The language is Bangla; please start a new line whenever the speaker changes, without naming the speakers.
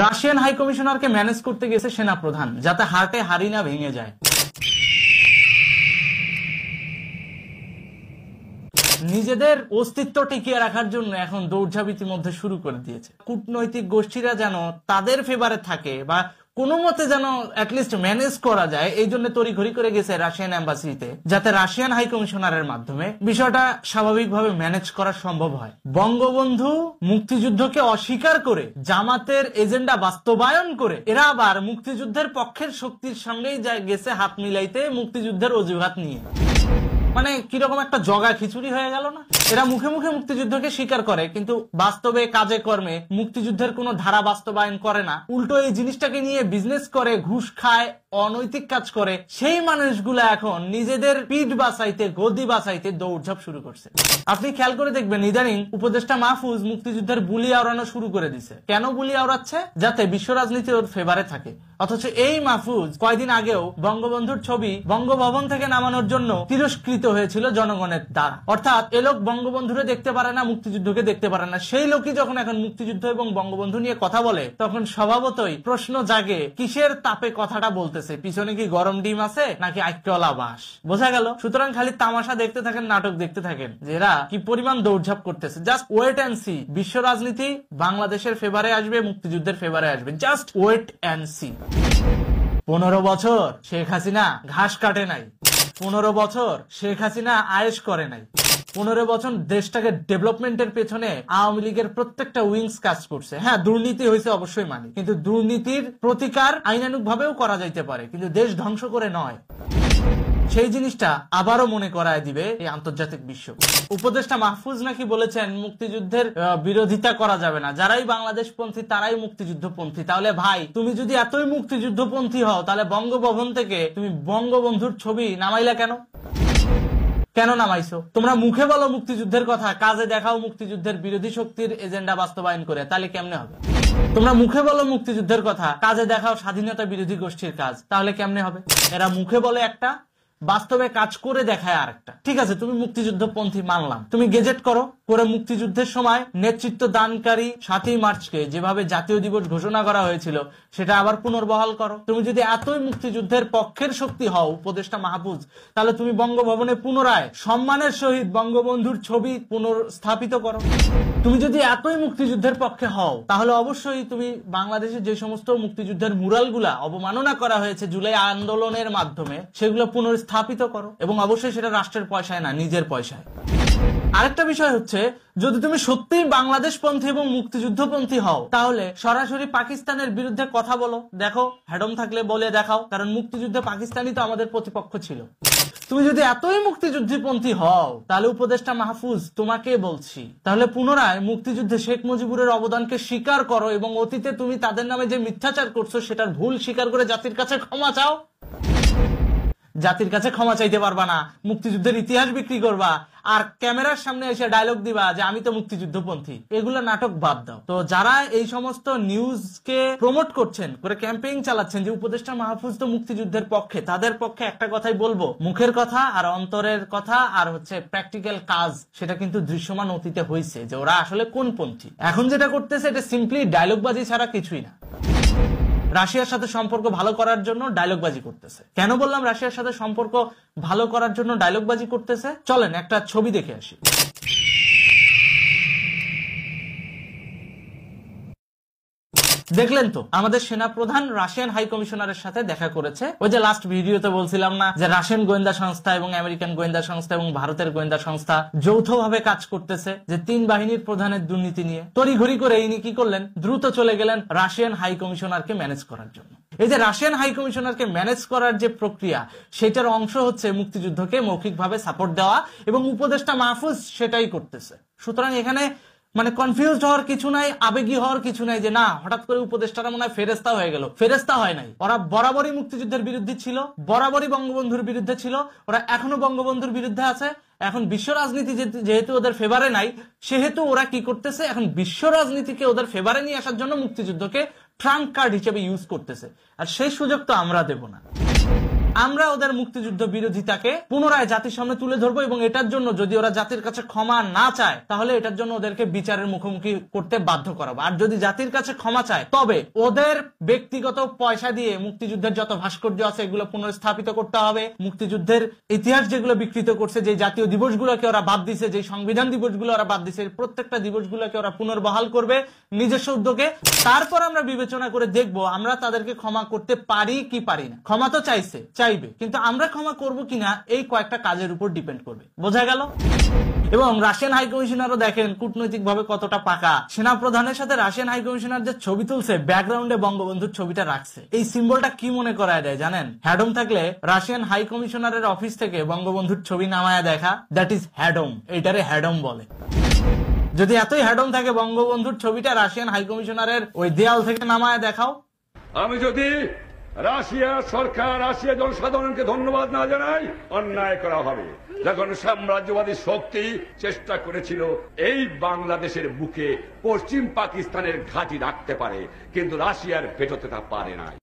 রাশিয়ান হাই কমিশনারকে ম্যানেজ করতে গেছে সেনাপ্রধান, যাতে হার্টে হাড়ি না ভেঙে যায়। নিজেদের অস্তিত্ব টিকিয়ে রাখার জন্য এখন দৌড়ঝাঁপ ইতিমধ্যে শুরু করে দিয়েছে। কূটনৈতিক গোষ্ঠীরা যেন তাদের ফেভারে থাকে বা কোনো মতে যেন অ্যাটলিস্ট ম্যানেজ করা যায়, এই জন্য তড়িঘড়ি করে গেছে রাশিয়ান এম্বাসিতে, যাতে রাশিয়ান হাই কমিশনারের মাধ্যমে বিষয়টা স্বাভাবিকভাবে ম্যানেজ করা সম্ভব হয়। বঙ্গবন্ধু মুক্তিযুদ্ধকে অস্বীকার করে জামাতের এজেন্ডা বাস্তবায়ন করে এরা আবার মুক্তিযুদ্ধের পক্ষের শক্তির সঙ্গেই গেছে হাত মিলাইতে মুক্তিযুদ্ধের অজুহাত নিয়ে। মানে কিরকম একটা জগা খিচুড়ি হয়ে গেল না? এরা মুখে মুখে মুক্তিযুদ্ধকে স্বীকার করে, কিন্তু বাস্তবে কাজে কর্মে মুক্তিযুদ্ধের কোনো ধারা বাস্তবায়ন করে না। উল্টো এই জিনিসটাকে নিয়ে বিজনেস করে, ঘুষ খায়, অনৈতিক কাজ করে। সেই মানুষগুলো এখন নিজেদের পিঠ বাঁচাইতে, গদি বাঁচাইতে দৌড়ঝাঁপ শুরু করছে। আপনি খেয়াল করে দেখবেন, ইদানিং উপদেষ্টা মাহফুজ মুক্তিযুদ্ধের বুলি আওড়ানো শুরু করে দিছে। কেন বুলি আওড়াচ্ছে? যাতে বিশ্ব রাজনীতি ওর ফেভারে থাকে। অথচ এই মাহফুজ কয়েকদিন আগেও বঙ্গবন্ধুর ছবি বঙ্গভবন থেকে নামানোর জন্য তিরস্কৃত হয়েছিল জনগণের দ্বারা। অর্থাৎ এ লোক বঙ্গবন্ধুরে দেখতে পারে না, মুক্তিযুদ্ধকে দেখতে পারে না। সেই লোকই যখন এখন মুক্তিযুদ্ধ এবং বঙ্গবন্ধু নিয়ে কথা বলে, তখন স্বভাবতই প্রশ্ন জাগে, কিসের তাপে কথাটা বলতেছে? পিছনে কি গরম ডিম আছে নাকি আইকলা বাস? বোঝা গেল। সুতরাং খালি তামাশা দেখতে থাকেন, নাটক দেখতে থাকেন, যে এরা কি পরিমাণ দৌড়ঝাঁপ করতেছে। Just wait and see. বিশ্ব রাজনীতি বাংলাদেশের ফেভারে আসবে, মুক্তিযুদ্ধের ফেভারে আসবে। Just wait and C. 15 বছর শেখ হাসিনা ঘাস কাটে নাই, 15 বছর শেখ হাসিনা আয়েশ করে নাই, 15 বছর দেশটাকে ডেভেলপমেন্টের পেছনে আওয়ামী লীগের প্রত্যেকটা উইংস কাজ করছে। হ্যাঁ, দুর্নীতি হয়েছে অবশ্যই মানি, কিন্তু দুর্নীতির প্রতিকার আইনানুগ ভাবেও করা যাইতে পারে, কিন্তু দেশ ধ্বংস করে নয়। সেই জিনিসটা আবারও মনে করায় দিবে এই আন্তর্জাতিক বিশ্ব। উপদেষ্টা মাহফুজ নাকি বলেছেন মুক্তিযুদ্ধের বিরোধিতা করা যাবে না, যারাই বাংলাদেশ পন্থী তারাই মুক্তিযুদ্ধ পন্থী। তাহলে ভাই, তুমি যদি এতই মুক্তিযুদ্ধ পন্থী হও, তাহলে বঙ্গভবন থেকে তুমি বঙ্গবন্ধুর ছবি নামাইলা কেন? কেন নামাইছো? তোমরা মুখে বলো মুক্তিযুদ্ধের কথা, কাজে দেখাও মুক্তিযুদ্ধের বিরোধী শক্তির এজেন্ডা বাস্তবায়ন করে, তাহলে কেমনে হবে? তোমরা মুখে বলো মুক্তিযুদ্ধের কথা, কাজে দেখাও স্বাধীনতা বিরোধী গোষ্ঠীর কাজ, তাহলে কেমনে হবে? এরা মুখে বলে একটা, বাস্তবে কাজ করে দেখায় আরেকটা। ঠিক আছে, তুমি মুক্তিযুদ্ধ পন্থী মানলাম, তুমি গেজেট করো, করে মুক্তিযুদ্ধের সময় নেতৃত্ব দানকারী 7ই মার্চকে যেভাবে জাতীয় দিবস ঘোষণা করা হয়েছিল সেটা আবার পুনর্বহাল করো। তুমি যদি এতই মুক্তিযুদ্ধের পক্ষের শক্তি হও উপদেষ্টা মাহফুজ, তাহলে তুমি বঙ্গভবনে পুনরায় সম্মানের সহিত বঙ্গবন্ধুর ছবি পুনর্স্থাপিত করো। তুমি যদি এতই মুক্তিযুদ্ধের পক্ষে হও, তাহলে অবশ্যই তুমি বাংলাদেশের যে সমস্ত মুক্তিযুদ্ধের মুরালগুলা অবমাননা করা হয়েছে জুলাই আন্দোলনের মাধ্যমে, সেগুলো পুনর্স্থাপিত করো, এবং অবশ্যই সেটা রাষ্ট্রের পয়সায় না, নিজের পয়সায়। আরেকটা বিষয় হচ্ছে, যদি তুমি সত্যিই বাংলাদেশ পন্থী এবং মুক্তিযুদ্ধ পন্থী হও, তাহলে সরাসরি পাকিস্তানের বিরুদ্ধে কথা বলো, দেখো হ্যাডম থাকলে বলে দেখাও, কারণ মুক্তিযুদ্ধে পাকিস্তানই তো আমাদের প্রতিপক্ষ ছিল। তুমি যদি এতই মুক্তিযুদ্ধপন্থী হও, তাহলে উপদেষ্টা মাহফুজ তোমাকে বলছি, তাহলে পুনরায় মুক্তিযুদ্ধে শেখ মুজিবুরের অবদানকে স্বীকার করো, এবং অতীতে তুমি তাদের নামে যে মিথ্যাচার করছো সেটার ভুল স্বীকার করে জাতির কাছে ক্ষমা চাও। জাতির কাছে ক্ষমা চাইতে পারবা না, মুক্তিযুদ্ধের ইতিহাস বিক্রি করবা, আর ক্যামেরার সামনে এসে ডায়লগ দিবা যে আমি তো মুক্তিযুদ্ধপন্থী। এগুলো নাটক বাদ দাও। তো যারা এই সমস্ত নিউজকে প্রমোট করছেন, করে ক্যাম্পেইন চালাচ্ছেন যে উপদেষ্টা মাহফুজ তো মুক্তিযুদ্ধের পক্ষে, তাদের পক্ষে একটা কথাই বলবো, মুখের কথা আর অন্তরের কথা আর হচ্ছে প্র্যাকটিক্যাল কাজ, সেটা কিন্তু দৃশ্যমান অতীতে হয়েছে যে ওরা আসলে কোন পন্থী। এখন যেটা করতেছে এটা সিম্পলি ডায়লগবাজি ছাড়া কিছুই না। রাশিয়ার সাথে সম্পর্ক ভালো করার জন্য ডায়লগবাজি করতেছে। কেন বললাম রাশিয়ার সাথে সম্পর্ক ভালো করার জন্য ডায়লগবাজি করতেছে? চলেন একটা ছবি দেখে আসি। দেখলেন তো, আমাদের সেনাপ্রধান রাশিয়ান হাই কমিশনারের সাথে দেখা করেছে। ওই যে লাস্ট ভিডিওতে বলছিলাম না যে রাশিয়ান গোয়েন্দা সংস্থা এবং আমেরিকান গোয়েন্দা সংস্থা এবং ভারতের গোয়েন্দা সংস্থা যৌথভাবে কাজ করতেছে যে 3 বাহিনীর প্রধানের দুর্নীতি নিয়ে। তড়িঘড়ি করে ইনি কি করলেন, দ্রুত চলে গেলেন রাশিয়ান হাই কমিশনারকে ম্যানেজ করার জন্য। এই যে রাশিয়ান হাই কমিশনারকে ম্যানেজ করার যে প্রক্রিয়া, সেটার অংশ হচ্ছে মুক্তিযুদ্ধকে মৌখিকভাবে সাপোর্ট দেওয়া, এবং উপদেষ্টা মাহফুজ সেটাই করতেছে। সুতরাং এখানে মানে কনফিউজড হওয়ার কিছু নাই, আবেগী হওয়ার কিছু নাই যে না হঠাৎ করে উপদেষ্টারা মনে হয় ফেরেস্তা হয়ে গেল। ফেরেস্তা হয় নাই, ওরা বরাবরই মুক্তিযুদ্ধের বিরুদ্ধে ছিল, বরাবরই বঙ্গবন্ধুর বিরুদ্ধে ছিল, ওরা এখনো বঙ্গবন্ধুর বিরুদ্ধে আছে। এখন বিশ্ব রাজনীতি যেহেতু ওদের ফেভারে নাই, সেহেতু ওরা কি করতেছে, এখন বিশ্ব রাজনীতিকে ওদের ফেভারে নিয়ে আসার জন্য মুক্তিযুদ্ধকে ট্রাম্প কার্ড হিসেবে ইউজ করতেছে। আর সেই সুযোগ তো আমরা দেব না। আমরা ওদের মুক্তিযুদ্ধ বিরোধিতাকে পুনরায় জাতির সামনে তুলে ধরবো এবং এটার জন্য যদি ওরা জাতির কাছে ক্ষমা না চায় তাহলে এটার জন্য ওদেরকে বিচারের মুখোমুখি করতে বাধ্য করাবো। আর যদি জাতির কাছে ক্ষমা চায় তবে ওদের ব্যক্তিগত পয়সা দিয়ে মুক্তিযুদ্ধের যত ভাস্কর্য আছে এগুলো পুনর্স্থাপিত করতে হবে। মুক্তিযুদ্ধের ইতিহাস যেগুলো বিকৃত করছে, যে জাতীয় দিবসগুলোকে ওরা বাদ দিছে, যে সংবিধান দিবসগুলো ওরা বাদ দিছে, প্রত্যেকটা দিবসগুলোকে ওরা পুনর্বহাল করবে নিজস্ব উদ্যোগে। তারপর আমরা বিবেচনা করে দেখবো আমরা তাদেরকে ক্ষমা করতে পারি কি পারি না। ক্ষমা তো চাইবে, কিন্তু আমরা ক্ষমা করব কিনা এই কয়েকটা কাজের উপর ডিপেন্ড করবে। বোঝা গেল? এবং রাশিয়ান হাই কমিশনারও দেখেন কূটনৈতিক ভাবে কতটা পাকা। সেনা প্রধানের সাথে রাশিয়ান হাই কমিশনার যে ছবি তুলছে, ব্যাকগ্রাউন্ডে বঙ্গবন্ধুর ছবিটা রাখছে। এই সিম্বলটা কি মনে করায় দেয় জানেন? হ্যাডম থাকলে রাশিয়ান হাই কমিশনারের অফিস থেকে বঙ্গবন্ধুর ছবি নামায়া দেখা, দ্যাট ইজ হ্যাডম। এইটারে হ্যাডম বলে। যদি এতই হ্যাডম থাকে, বঙ্গবন্ধুর ছবিটা রাশিয়ান হাই কমিশনারের ওই দেয়াল থেকে নামায়া দেখাও।
আমি যদি রাশিয়া সরকার, রাশিয়া জনসাধারণকে ধন্যবাদ না জানাই, অন্যায় করা হবে। যখন সাম্রাজ্যবাদী শক্তি চেষ্টা করেছিল এই বাংলাদেশের বুকে পশ্চিম পাকিস্তানের ঘাঁটি রাখতে পারে, কিন্তু রাশিয়ার ভেটোতে তা পারে নাই।